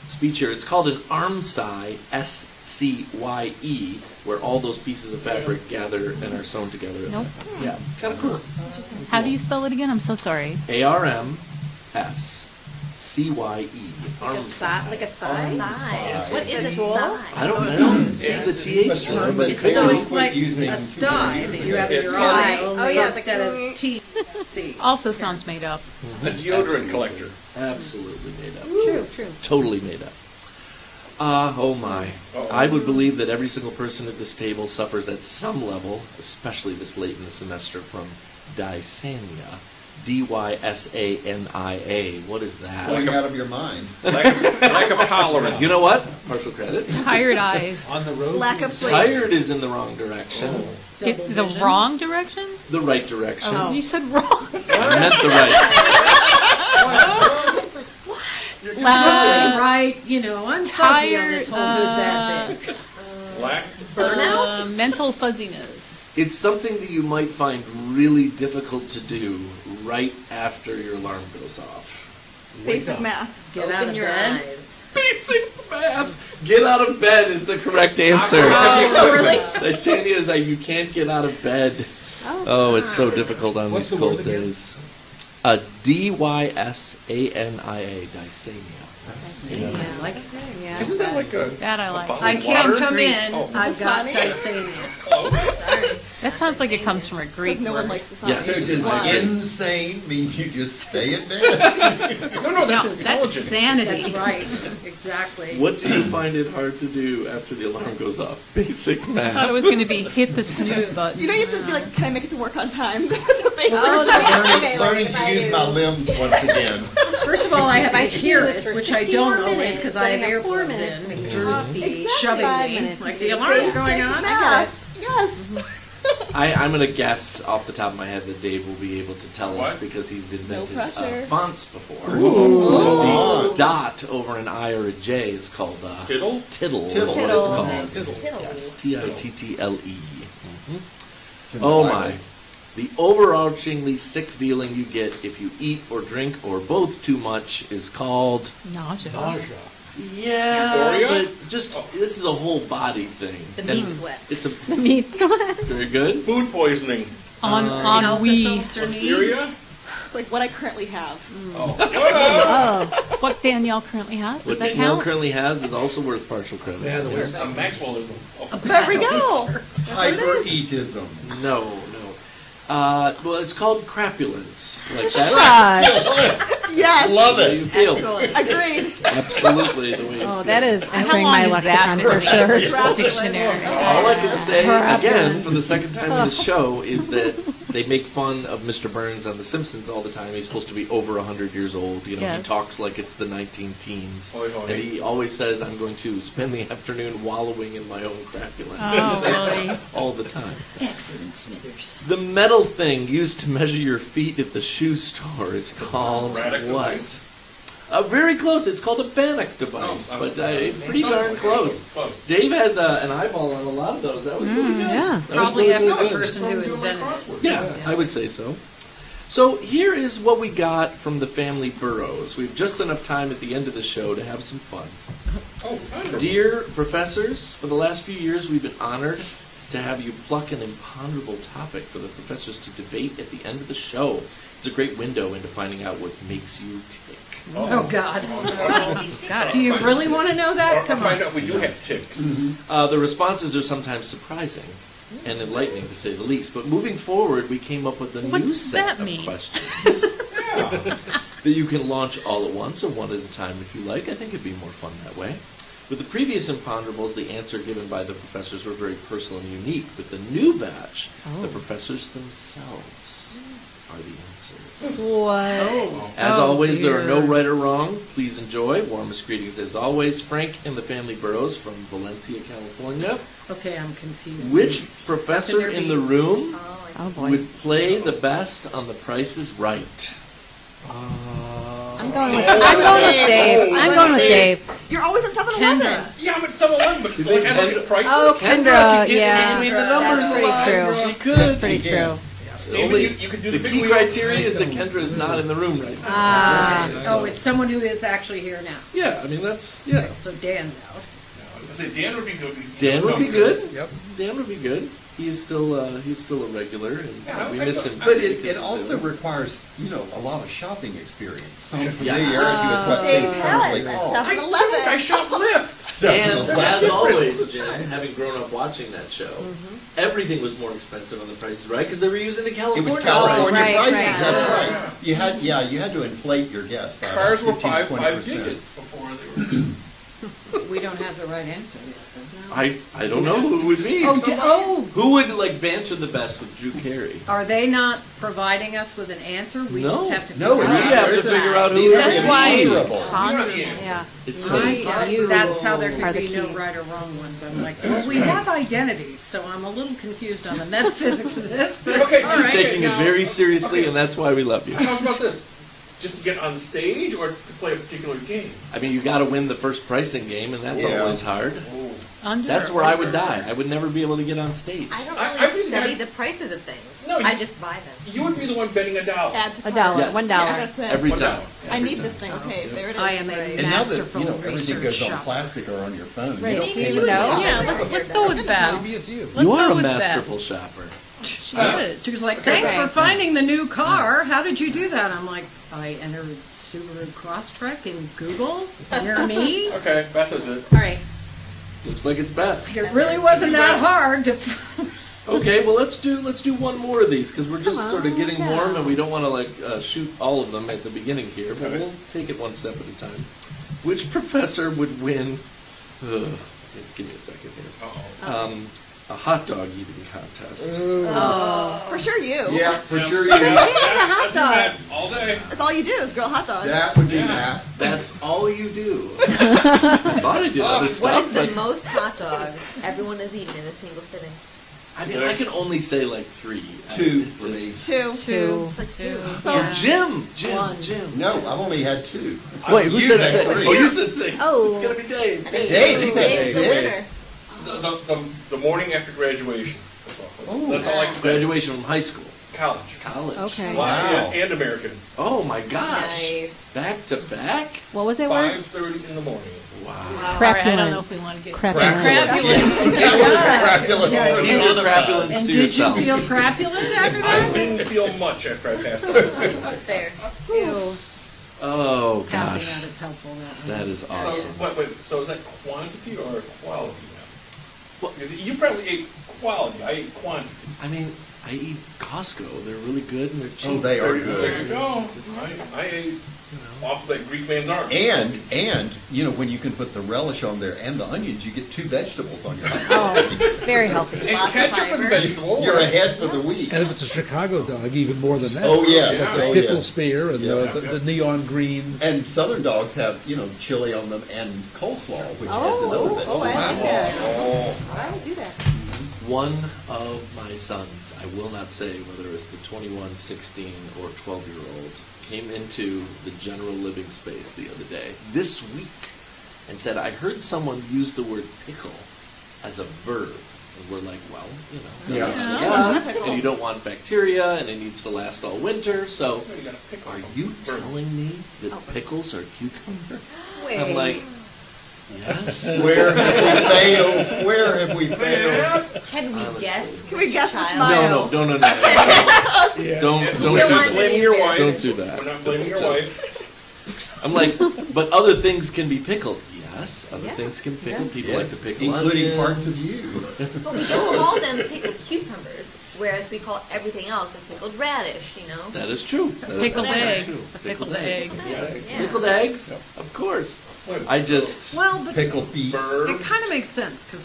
Speaker 1: speech here. It's called an armscye, S-C-Y-E, where all those pieces of fabric gather and are sewn together.
Speaker 3: Nope.
Speaker 1: Yeah, it's kind of cool.
Speaker 3: How do you spell it again? I'm so sorry.
Speaker 1: A-R-M-S-C-Y-E. Armscye.
Speaker 7: Like a sigh? What is a
Speaker 6: Tool?
Speaker 7: sigh?
Speaker 1: I don't see the TH
Speaker 6: A
Speaker 1: there,
Speaker 6: term
Speaker 1: but
Speaker 6: that
Speaker 5: So
Speaker 6: they
Speaker 5: it's
Speaker 6: quit
Speaker 5: like
Speaker 6: using
Speaker 5: a sty that you have in
Speaker 2: It's
Speaker 5: your
Speaker 2: called-
Speaker 5: eye,
Speaker 7: Oh,
Speaker 5: only
Speaker 7: yeah, it's
Speaker 5: instead
Speaker 7: like-
Speaker 5: of T.
Speaker 3: Also sounds made up.
Speaker 2: A deodorant collector.
Speaker 1: absolutely made up.
Speaker 7: True, true.
Speaker 1: Totally made up. Oh my. I would believe that every single person at this table suffers at some level, especially this late in the semester, from dysania. D-Y-S-A-N-I-A. What is that?
Speaker 6: Going out of your mind.
Speaker 2: Lack of tolerance.
Speaker 1: You know what? Partial credit.
Speaker 3: Tired eyes.
Speaker 4: On the road.
Speaker 8: lack of sleep.
Speaker 1: Tired is in the wrong direction.
Speaker 3: It,
Speaker 5: Double
Speaker 3: the
Speaker 5: vision.
Speaker 3: wrong direction?
Speaker 1: The right direction.
Speaker 3: Oh. You said wrong.
Speaker 1: I meant the right.
Speaker 5: Right, you know, I'm fuzzy on this whole good bad thing.
Speaker 2: Lack.
Speaker 3: Mental fuzziness.
Speaker 1: It's something that you might find really difficult to do right after your alarm goes off.
Speaker 8: Basic math.
Speaker 5: Get out
Speaker 7: Open
Speaker 5: of
Speaker 7: your
Speaker 5: bed.
Speaker 7: eyes.
Speaker 1: Basic math. Get out of bed is the correct answer.
Speaker 5: Oh, really?
Speaker 1: Dysania is like you can't get out of bed. Oh, it's so difficult on
Speaker 4: What's
Speaker 1: these
Speaker 4: the word
Speaker 1: cold
Speaker 4: again?
Speaker 1: days. D-Y-S-A-N-I-A. Dysania.
Speaker 5: Yeah, like,
Speaker 7: Yeah.
Speaker 2: Isn't that like a...
Speaker 3: That I like.
Speaker 2: bottle
Speaker 5: I
Speaker 2: of
Speaker 5: can't
Speaker 2: water?
Speaker 5: come in,
Speaker 2: Oh.
Speaker 5: I've got
Speaker 8: Sunny.
Speaker 5: dysania.
Speaker 7: Sorry.
Speaker 3: That sounds like it comes from a Greek
Speaker 8: Because no
Speaker 3: word.
Speaker 8: one likes the sun.
Speaker 1: Yes.
Speaker 6: So does
Speaker 1: Why?
Speaker 6: insane mean you just stay in bed?
Speaker 2: No, that's
Speaker 3: No,
Speaker 2: intelligent.
Speaker 3: that's sanity.
Speaker 5: That's right, exactly.
Speaker 1: What do you find it hard to do after the alarm goes off? Basic
Speaker 3: I thought it
Speaker 1: math.
Speaker 3: was going to be hit the snooze button.
Speaker 8: You know, you have to be like, can I make it to work on time? The basics.
Speaker 7: Oh,
Speaker 6: Learning,
Speaker 7: okay,
Speaker 6: learning
Speaker 7: like if
Speaker 6: to
Speaker 7: I
Speaker 6: use
Speaker 7: do-
Speaker 6: my limbs once again.
Speaker 5: First of all, I have
Speaker 7: If I
Speaker 5: to
Speaker 7: sit
Speaker 5: hear
Speaker 7: this
Speaker 5: it,
Speaker 7: for
Speaker 5: which I
Speaker 7: 60
Speaker 5: don't
Speaker 7: more
Speaker 5: always
Speaker 7: minutes,
Speaker 5: because
Speaker 7: then
Speaker 5: I
Speaker 7: I
Speaker 5: have
Speaker 7: have 4
Speaker 5: earplugs
Speaker 7: minutes
Speaker 5: in.
Speaker 7: to
Speaker 5: and
Speaker 7: do
Speaker 5: Drew's
Speaker 7: it.
Speaker 5: be
Speaker 8: Exactly.
Speaker 5: shoving
Speaker 7: 5
Speaker 5: me
Speaker 7: minutes
Speaker 5: like
Speaker 7: to
Speaker 5: the
Speaker 7: do
Speaker 5: alarm's
Speaker 7: basic
Speaker 5: going on. I
Speaker 8: Math.
Speaker 5: get it.
Speaker 8: Yes.
Speaker 1: I'm going to guess off the top of my head that Dave will be able to tell us
Speaker 4: What?
Speaker 1: because he's invented
Speaker 8: pressure.
Speaker 1: fonts before.
Speaker 6: Oh.
Speaker 1: The dot over an I or a J is called
Speaker 4: Tittle?
Speaker 1: Tittle is
Speaker 6: Tittle.
Speaker 1: what it's
Speaker 8: Tittle.
Speaker 1: called.
Speaker 4: Tittle.
Speaker 1: Yes, Tittle.
Speaker 6: It's in the
Speaker 1: Oh
Speaker 6: Bible.
Speaker 1: my. The overarchingly sick feeling you get if you eat or drink or both too much is called...
Speaker 3: Nausea.
Speaker 4: Nausea.
Speaker 1: Yeah,
Speaker 4: Euphoria?
Speaker 1: but just, this is a whole body thing.
Speaker 9: The meat
Speaker 1: And
Speaker 9: sweats.
Speaker 1: It's a...
Speaker 7: The meat sweat.
Speaker 1: Very good.
Speaker 4: Food poisoning.
Speaker 3: On we.
Speaker 5: Alka-Seltzer need.
Speaker 4: Listeria?
Speaker 8: It's like what I currently have.
Speaker 4: Oh.
Speaker 3: Oh, what Danielle currently has.
Speaker 1: What
Speaker 3: Does that
Speaker 1: Danielle
Speaker 3: count?
Speaker 1: currently has is also worth partial credit.
Speaker 4: Yeah, the worst. Maxwellism. Oh.
Speaker 8: There we go.
Speaker 6: Hyper-eatism.
Speaker 1: No, no. Well, it's called crapulence. Like that.
Speaker 8: Yes.
Speaker 6: Love
Speaker 1: That's how you
Speaker 6: it.
Speaker 1: feel.
Speaker 8: Agreed.
Speaker 1: Absolutely the way you
Speaker 7: Oh,
Speaker 1: feel.
Speaker 7: that is
Speaker 3: How
Speaker 7: entering
Speaker 3: long
Speaker 7: my
Speaker 3: is that
Speaker 7: lexicon for sure.
Speaker 3: Dictionary.
Speaker 1: All I can say,
Speaker 7: Crapulence.
Speaker 1: again, for the second time in the show, is that they make fun of Mr. Burns on The Simpsons all the time. He's supposed to be over 100 years old. You know,
Speaker 3: Yes.
Speaker 1: he talks like it's the 19-teens.
Speaker 4: Hoi, hoi.
Speaker 1: And he always says, I'm going to spend the afternoon wallowing in my own crapulence.
Speaker 3: Oh,
Speaker 1: He says
Speaker 3: really?
Speaker 1: that all the time.
Speaker 5: Excellent, Smithers.
Speaker 1: The metal thing used to measure your feet at the shoe store is called
Speaker 4: Braddock
Speaker 1: what?
Speaker 4: device?
Speaker 1: Very close. It's called a Bannock device,
Speaker 4: Oh,
Speaker 1: but
Speaker 4: it's
Speaker 1: pretty darn close.
Speaker 4: Close.
Speaker 1: Dave had an eyeball on a lot of those. That was really good.
Speaker 7: yeah.
Speaker 1: That was
Speaker 5: Probably
Speaker 1: really,
Speaker 5: after
Speaker 1: really
Speaker 5: the
Speaker 1: good.
Speaker 5: person who invented it.
Speaker 1: Yeah, I would say so. So here is what we got from the family Burrows. We have just enough time at the end of the show to have some fun.
Speaker 4: Oh, wonderful.
Speaker 1: Dear professors, for the last few years we've been honored to have you pluck an imponderable topic for the professors to debate at the end of the show. It's a great window into finding out what makes you tick.
Speaker 5: Oh, God.
Speaker 3: God.
Speaker 5: Do you really want to know
Speaker 4: Or
Speaker 5: that? Come
Speaker 4: find
Speaker 5: on.
Speaker 4: out if we do have ticks.
Speaker 1: The responses are sometimes surprising and enlightening, to say the least. But moving forward, we came up with a
Speaker 3: What
Speaker 1: new
Speaker 3: does
Speaker 1: set
Speaker 3: that
Speaker 1: of
Speaker 3: mean?
Speaker 1: questions that you can launch all at once or one at a time if you like. I think it'd be more fun that way. With the previous imponderables, the answer given by the professors were very personal and unique. With the new batch, the professors themselves are the answers.
Speaker 7: What?
Speaker 1: As
Speaker 5: Oh,
Speaker 1: always, there are no
Speaker 5: dear.
Speaker 1: right or wrong. Please enjoy. Warmest greetings as always. Frank and the family Burrows from Valencia, California.
Speaker 5: Okay, I'm confused.
Speaker 1: Which professor in the room
Speaker 7: Oh, boy.
Speaker 1: would play the best on The Price is Right?
Speaker 7: I'm going with Dave. I'm going with Dave.
Speaker 8: You're always at 7-Eleven.
Speaker 5: Kendra.
Speaker 4: Yeah, but some of them, but like, I don't get prices.
Speaker 7: Oh, Kendra,
Speaker 1: could get
Speaker 7: yeah.
Speaker 1: in between the numbers
Speaker 7: That's
Speaker 1: a
Speaker 7: pretty
Speaker 1: lot.
Speaker 7: true.
Speaker 1: She could.
Speaker 7: That's pretty true.
Speaker 4: Steven,
Speaker 1: Only-
Speaker 4: you could do
Speaker 1: the
Speaker 4: the big
Speaker 1: key
Speaker 4: wheel.
Speaker 1: criteria is that Kendra is not in the room right now.
Speaker 5: Oh, it's someone who is actually here now.
Speaker 1: Yeah, I mean, that's, yeah.
Speaker 5: So Dan's out.
Speaker 4: I was gonna say Dan would be good. because he's
Speaker 1: Dan would be
Speaker 4: numbers.
Speaker 1: good. Dan would be good. He's still a regular, and
Speaker 4: Yeah,
Speaker 1: we
Speaker 4: I
Speaker 1: miss
Speaker 4: know.
Speaker 1: him.
Speaker 6: But
Speaker 1: too
Speaker 6: it
Speaker 1: because he's
Speaker 6: also
Speaker 1: silly.
Speaker 6: requires, a lot of shopping experience. Some
Speaker 1: Yes.
Speaker 6: familiarity with what
Speaker 8: Dave
Speaker 6: is
Speaker 8: has
Speaker 6: currently
Speaker 8: a
Speaker 6: called.
Speaker 8: 7-Eleven.
Speaker 4: I shop Lyft.
Speaker 1: And
Speaker 6: There's a
Speaker 1: as
Speaker 4: difference.
Speaker 1: always, Jim, having grown up watching that show, everything was more expensive on The Price is Right because they were using the
Speaker 6: It
Speaker 1: California
Speaker 6: was California
Speaker 7: right,
Speaker 6: prices,
Speaker 7: right.
Speaker 6: that's right. You had to inflate your guess by
Speaker 4: Cars were
Speaker 6: 15, 20%.
Speaker 4: 5 digits before they were.
Speaker 5: We don't have the right answer yet.
Speaker 1: I don't know who it would be.
Speaker 5: Oh,
Speaker 1: Who would like banter the best with Drew Carey?
Speaker 5: are they not providing us with an answer? We
Speaker 1: No.
Speaker 5: just have to
Speaker 6: No,
Speaker 5: figure
Speaker 6: we
Speaker 5: it out.
Speaker 1: have to
Speaker 6: there's a-
Speaker 1: figure out who
Speaker 6: these
Speaker 1: it
Speaker 6: are
Speaker 1: is.
Speaker 3: That's why it's
Speaker 6: imponderable.
Speaker 4: You are the answer.
Speaker 7: Yeah.
Speaker 1: It's
Speaker 5: That's how there
Speaker 7: are
Speaker 5: could
Speaker 7: the
Speaker 5: be no
Speaker 7: key.
Speaker 5: right or wrong ones. I'm like, well, we have identities, so I'm a little confused on the metaphysics of this, but
Speaker 4: Okay,
Speaker 5: all
Speaker 4: you're
Speaker 5: right.
Speaker 1: taking it very seriously, and that's why we love you.
Speaker 4: How about this? Just to get on the stage or to play a particular game?
Speaker 1: I mean, you got to win the first pricing game, and that's
Speaker 6: Yeah.
Speaker 1: always hard.
Speaker 3: Under.
Speaker 1: That's where I would die. I would never be able to get on stage.
Speaker 9: I don't
Speaker 4: I
Speaker 9: really
Speaker 4: really
Speaker 9: study
Speaker 4: had-
Speaker 9: the prices of things.
Speaker 4: No,
Speaker 9: I
Speaker 4: you-
Speaker 9: just buy them.
Speaker 4: You would be the one betting $1.
Speaker 8: Add to
Speaker 7: $1,
Speaker 8: cart.
Speaker 1: Yes.
Speaker 7: $1.
Speaker 8: That's it.
Speaker 1: Every
Speaker 4: $1.
Speaker 1: time.
Speaker 8: I need this thing. Okay, there it is.
Speaker 5: I am a
Speaker 6: And now that,
Speaker 5: masterful
Speaker 6: everything
Speaker 5: research
Speaker 6: goes on
Speaker 5: shopper.
Speaker 6: plastic or on your phone,
Speaker 7: Right.
Speaker 6: you don't
Speaker 7: Maybe
Speaker 6: pay
Speaker 7: you
Speaker 6: with
Speaker 7: know.
Speaker 6: the-
Speaker 3: Yeah, let's go with Beth.
Speaker 2: Maybe it's you.
Speaker 3: Let's
Speaker 1: You are
Speaker 3: go
Speaker 1: a
Speaker 3: with
Speaker 1: masterful shopper.
Speaker 3: She is.
Speaker 5: She was like, thanks
Speaker 7: Okay.
Speaker 5: for finding the new car. How did you do that? I'm like, I entered Subaru Crosstrek in Google near me.
Speaker 4: Okay, Beth is it.
Speaker 7: All right.
Speaker 1: Looks like it's Beth.
Speaker 5: It really wasn't that hard to.
Speaker 1: Okay, well let's do one more of these because we're just sort of getting warm and we don't want to shoot all of them at the beginning here, but
Speaker 4: Okay.
Speaker 1: we'll take it one step at a time. Which professor would win? Give me a second here.
Speaker 4: Uh-oh.
Speaker 1: a hot dog eating contest.
Speaker 8: For sure you.
Speaker 6: Yeah, for sure you.
Speaker 7: hot
Speaker 4: That's
Speaker 7: dogs.
Speaker 4: all day.
Speaker 8: That's all you do is grill hot dogs.
Speaker 6: That would be Matt.
Speaker 1: That's all you do. I thought I did other
Speaker 9: What
Speaker 1: stuff,
Speaker 9: is the
Speaker 1: but
Speaker 9: most hot dogs everyone has eaten in a single sitting?
Speaker 1: I mean, I can only say like 3.
Speaker 6: Two,
Speaker 1: I just-
Speaker 8: Two.
Speaker 3: Two.
Speaker 8: So,
Speaker 1: Oh, Jim.
Speaker 6: No, I've only had 2.
Speaker 1: Wait, who
Speaker 6: You
Speaker 1: said
Speaker 6: said
Speaker 1: 6?
Speaker 6: 3.
Speaker 1: Oh, you said 6.
Speaker 9: Oh.
Speaker 1: It's gonna be Dave.
Speaker 9: I think
Speaker 6: Dave, you got
Speaker 9: Dave's the winner.
Speaker 6: 6.
Speaker 4: The morning after graduation. That's all I can say.
Speaker 1: Graduation from high school,
Speaker 4: College.
Speaker 1: college.
Speaker 3: Okay.
Speaker 6: Wow.
Speaker 4: And American.
Speaker 1: Oh my gosh.
Speaker 9: Nice.
Speaker 1: Back to back.
Speaker 7: What was it worth?
Speaker 4: 5:30 in the morning.
Speaker 1: Wow.
Speaker 3: All right, I don't know if we want to get
Speaker 6: Crapulence.
Speaker 1: Keep your crapulence
Speaker 5: And
Speaker 1: to
Speaker 5: did you
Speaker 1: yourself.
Speaker 5: feel crapulent after
Speaker 4: I
Speaker 5: that?
Speaker 4: didn't feel much after I passed out.
Speaker 9: Fair.
Speaker 7: Ew.
Speaker 1: Oh
Speaker 5: Passing
Speaker 1: gosh.
Speaker 5: out is helpful that way.
Speaker 1: That is awesome.
Speaker 4: So, wait, so is that quantity or quality now?
Speaker 1: Well-
Speaker 4: Because you probably ate quality, I ate quantity.
Speaker 1: I mean, I eat Costco. They're really good and they're cheap.
Speaker 6: Oh, they are
Speaker 4: There you
Speaker 6: good.
Speaker 4: go. I ate off that Greek man's arm.
Speaker 6: And, you know, when you can put the relish on there and the onions, you get 2 vegetables on your hot
Speaker 7: Oh,
Speaker 6: dog.
Speaker 7: very healthy.
Speaker 4: And
Speaker 9: Lots of
Speaker 4: ketchup is a
Speaker 9: fiber.
Speaker 4: vegetable.
Speaker 6: You're ahead for the week.
Speaker 2: And if it's a Chicago dog, even more than that.
Speaker 6: Oh, yeah.
Speaker 2: Like the
Speaker 6: Oh,
Speaker 2: pickle
Speaker 6: yeah.
Speaker 2: spear and
Speaker 6: Yeah.
Speaker 2: the neon green.
Speaker 6: And Southern dogs have, you know, chili on them and coleslaw, which has another vegetable.
Speaker 7: I like that.
Speaker 4: Oh,
Speaker 7: I would do that.
Speaker 1: One of my sons, I will not say whether it's the 21, 16, or 12-year-old, came into the general living space the other day, this week, and said, I heard someone use the word pickle as a verb. And we're like, well, you know.
Speaker 6: Yeah.
Speaker 1: And you don't want bacteria, and it needs to last all winter, so
Speaker 4: you gotta pick
Speaker 1: are
Speaker 4: something.
Speaker 1: you telling me that pickles are cucumbers? I'm
Speaker 9: Wait.
Speaker 1: like, yes.
Speaker 6: Where have we failed? Where have we failed?
Speaker 9: Can we
Speaker 1: Honestly.
Speaker 9: guess?
Speaker 8: Can we guess which
Speaker 9: child?
Speaker 8: mile?
Speaker 1: No. Don't do
Speaker 9: Don't
Speaker 1: that.
Speaker 9: want
Speaker 4: Blaming your wife.
Speaker 1: Don't do that.
Speaker 4: We're not blaming
Speaker 1: It's
Speaker 4: your
Speaker 1: just-
Speaker 4: wife.
Speaker 1: I'm like, but other things can be pickled. Yes, other
Speaker 9: Yeah.
Speaker 1: things can pickle.
Speaker 9: Yeah.
Speaker 1: People like to
Speaker 6: Yes,
Speaker 1: pickle
Speaker 6: including
Speaker 1: onions.
Speaker 6: parts of you.
Speaker 9: But we don't call them pickled cucumbers, whereas we call everything else a pickled radish, you know?
Speaker 1: That is true. That is
Speaker 3: Pickled
Speaker 1: very
Speaker 3: egg.
Speaker 1: true.
Speaker 3: A pickled egg.
Speaker 9: Nice, yeah.
Speaker 1: Pickled eggs? Of course. I just.
Speaker 5: Well, but
Speaker 6: Pickled beets.
Speaker 4: Bird.
Speaker 5: it kind of makes sense, because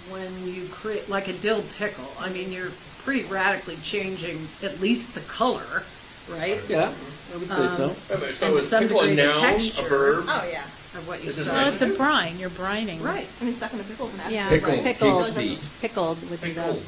Speaker 5: when you create, like a dill pickle, I mean, you're pretty radically changing at least the color, right?
Speaker 1: Yeah, I would say so.
Speaker 4: Wait a minute,
Speaker 5: And
Speaker 4: so
Speaker 5: to
Speaker 4: is
Speaker 5: some
Speaker 4: pickle a
Speaker 5: degree, the
Speaker 4: noun, a
Speaker 5: texture.
Speaker 4: verb?
Speaker 9: Oh, yeah.
Speaker 5: Of what you
Speaker 4: This is
Speaker 5: start.
Speaker 3: Well, it's a brine. You're brining.
Speaker 5: Right.
Speaker 8: I mean, stuck in the pickles and
Speaker 7: Yeah,
Speaker 6: Pickled
Speaker 7: pickled.
Speaker 6: pig's feet.
Speaker 7: Pickled would be the.
Speaker 4: Pickled.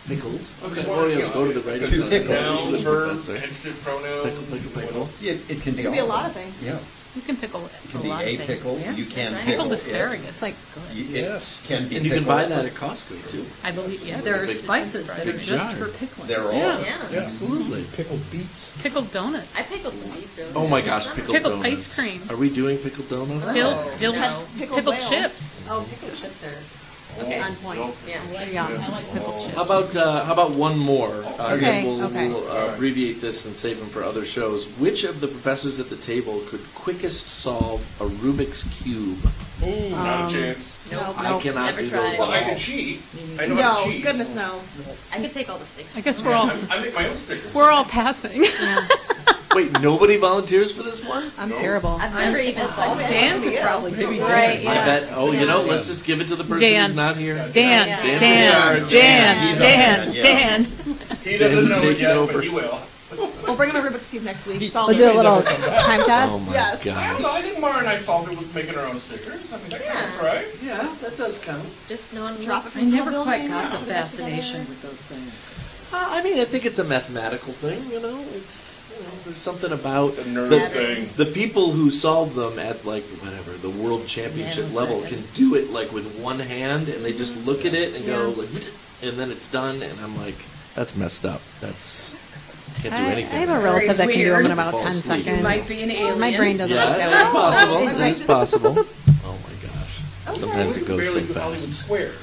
Speaker 1: Pickled.
Speaker 4: I'm
Speaker 1: Okay,
Speaker 4: just
Speaker 1: well,
Speaker 4: wondering,
Speaker 1: yeah, go to the writing
Speaker 6: To
Speaker 1: center.
Speaker 6: pickle.
Speaker 4: Noun,
Speaker 1: English
Speaker 4: verb,
Speaker 1: professor.
Speaker 4: adjective, pronoun.
Speaker 1: Pickle.
Speaker 6: It can be
Speaker 8: It can be a
Speaker 6: all
Speaker 8: lot
Speaker 6: of
Speaker 8: of
Speaker 6: them.
Speaker 8: things.
Speaker 6: Yeah.
Speaker 3: You can pickle
Speaker 6: It
Speaker 3: a
Speaker 6: can be
Speaker 3: lot of
Speaker 6: a
Speaker 3: things.
Speaker 6: pickle.
Speaker 3: Yeah.
Speaker 6: You can
Speaker 9: right.
Speaker 6: pickle
Speaker 3: Pickled
Speaker 6: it.
Speaker 3: asparagus.
Speaker 7: It's like good.
Speaker 6: It
Speaker 2: Yes.
Speaker 6: can be
Speaker 1: And you can
Speaker 6: pickled.
Speaker 1: buy that at Costco too.
Speaker 3: I believe, yes.
Speaker 5: There are
Speaker 1: Big-
Speaker 5: spices that are
Speaker 2: big
Speaker 5: just
Speaker 2: jar.
Speaker 5: for pickling.
Speaker 6: They're all.
Speaker 3: Yeah.
Speaker 1: Absolutely.
Speaker 2: Pickled beets.
Speaker 3: Pickled donuts.
Speaker 9: I pickled some beets earlier.
Speaker 1: Oh my
Speaker 9: this
Speaker 1: gosh,
Speaker 9: summer.
Speaker 1: pickled
Speaker 3: Pickled
Speaker 1: donuts.
Speaker 3: ice cream.
Speaker 1: Are we doing pickled donuts?
Speaker 3: Dill, dill,
Speaker 9: No.
Speaker 8: Pickled
Speaker 3: pickled
Speaker 8: whale.
Speaker 3: chips.
Speaker 9: Oh, pickled chips are on point. Yeah.
Speaker 7: Yeah.
Speaker 3: I like pickled chips.
Speaker 1: How about one more?
Speaker 7: Okay,
Speaker 1: We'll
Speaker 7: okay.
Speaker 1: abbreviate this and save them for other shows. Which of the professors at the table could quickest solve a Rubik's Cube?
Speaker 4: Ooh, not a chance.
Speaker 9: Nope.
Speaker 1: I cannot
Speaker 9: Never
Speaker 1: do
Speaker 9: tried.
Speaker 1: those
Speaker 4: Well,
Speaker 1: at
Speaker 4: I
Speaker 1: all.
Speaker 4: can cheat. I know how to
Speaker 8: No,
Speaker 4: cheat.
Speaker 8: goodness no.
Speaker 9: I could take all the stickers.
Speaker 3: I guess we're all
Speaker 4: I make my own stickers.
Speaker 3: we're all passing.
Speaker 1: Wait, nobody volunteers for this one?
Speaker 7: I'm
Speaker 4: No.
Speaker 7: terrible.
Speaker 9: I've never even solved it.
Speaker 5: Dan could probably do it.
Speaker 7: Right,
Speaker 1: I
Speaker 7: yeah.
Speaker 1: bet. Oh, you know,
Speaker 7: Yeah.
Speaker 1: let's just give it to the person
Speaker 3: Dan.
Speaker 1: who's not here.
Speaker 3: Dan,
Speaker 9: Yeah.
Speaker 1: Dan's
Speaker 3: Dan,
Speaker 1: in charge.
Speaker 3: Dan,
Speaker 6: He's
Speaker 3: Dan,
Speaker 6: on, yeah.
Speaker 3: Dan.
Speaker 4: He
Speaker 1: Dan's
Speaker 4: doesn't know it
Speaker 1: taking
Speaker 4: yet,
Speaker 1: over.
Speaker 4: but he will.
Speaker 8: We'll bring him a Rubik's Cube next week. Solve
Speaker 7: We'll
Speaker 8: it.
Speaker 7: do a little time test.
Speaker 1: Oh my
Speaker 8: Yes.
Speaker 4: I
Speaker 1: gosh.
Speaker 4: don't know. I think Mara and I solved it with making our own stickers. I mean, that
Speaker 9: Yeah.
Speaker 4: counts, right?
Speaker 1: Yeah, that does count.
Speaker 9: Just no one
Speaker 8: Drop
Speaker 9: looks.
Speaker 8: it
Speaker 5: I
Speaker 8: from the
Speaker 5: never
Speaker 8: tall
Speaker 5: quite
Speaker 8: building.
Speaker 5: got the
Speaker 8: Put it back
Speaker 5: fascination
Speaker 8: together.
Speaker 5: with those things.
Speaker 1: I mean, I think it's a mathematical thing. You know, it's there's something about
Speaker 4: The nerd
Speaker 1: the,
Speaker 4: thing.
Speaker 1: the people who solve them at like whatever the world championship level
Speaker 5: Nanosecond.
Speaker 1: can do it like with one hand, and they just look at it and go like, and then it's done, and I'm like, that's messed up. That's can't do
Speaker 7: I
Speaker 1: anything.
Speaker 7: have a relative that can do them in about
Speaker 1: Fall
Speaker 7: 10
Speaker 1: asleep.
Speaker 7: seconds.
Speaker 5: You might be an alien.
Speaker 7: My brain doesn't
Speaker 1: Yeah,
Speaker 7: work that
Speaker 1: that's
Speaker 7: well.
Speaker 1: possible.
Speaker 7: She's
Speaker 1: That
Speaker 7: like,
Speaker 1: is possible. Oh my gosh. Sometimes
Speaker 4: We
Speaker 1: it
Speaker 4: could
Speaker 1: goes so
Speaker 4: barely do Hollywood
Speaker 1: fast.
Speaker 4: Squares.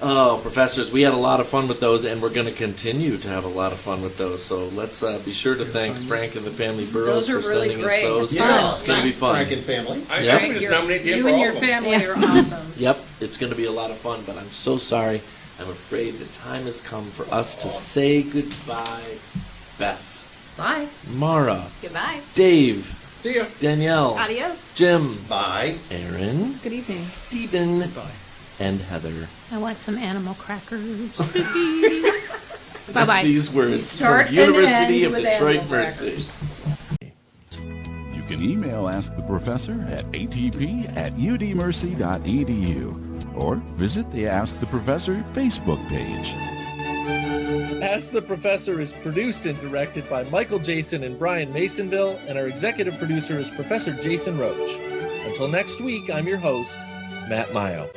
Speaker 1: Oh, professors, we had a lot of fun with those, and we're going to continue to have a lot of fun with those. So let's be sure to thank Frank and the family Burrows
Speaker 5: Those are
Speaker 1: for
Speaker 5: really
Speaker 1: sending
Speaker 5: great.
Speaker 1: us those.
Speaker 6: Yeah,
Speaker 1: It's going to be fun.
Speaker 6: Frank and family.
Speaker 4: I
Speaker 1: Yep.
Speaker 4: actually just nominate Dan
Speaker 5: You
Speaker 4: for
Speaker 5: and
Speaker 4: all
Speaker 5: your
Speaker 4: of them.
Speaker 5: family are awesome.
Speaker 1: Yep, it's going to be a lot of fun, but I'm so sorry. I'm afraid the time has come for us to say goodbye. Beth,
Speaker 5: Bye.
Speaker 1: Mara,
Speaker 9: Goodbye.
Speaker 1: Dave,
Speaker 4: See ya.
Speaker 1: Danielle,
Speaker 8: Adios.
Speaker 1: Jim,
Speaker 6: Bye.
Speaker 1: Erin,
Speaker 7: Good evening.
Speaker 1: Stephen, and Heather.
Speaker 3: I want some animal crackers, please. Bye-bye.
Speaker 1: These words
Speaker 5: Start
Speaker 1: from
Speaker 5: and
Speaker 1: University
Speaker 5: end
Speaker 1: of
Speaker 5: with
Speaker 1: Detroit
Speaker 5: animal
Speaker 1: Mercy.
Speaker 5: crackers.
Speaker 10: You can email Ask the Professor at atp@udmercy.edu or visit the Ask the Professor Facebook page.
Speaker 1: Ask the Professor is produced and directed by Michael Jason and Brian Masonville, and our executive producer is Professor Jason Roach. Until next week, I'm your host, Matt Mayo.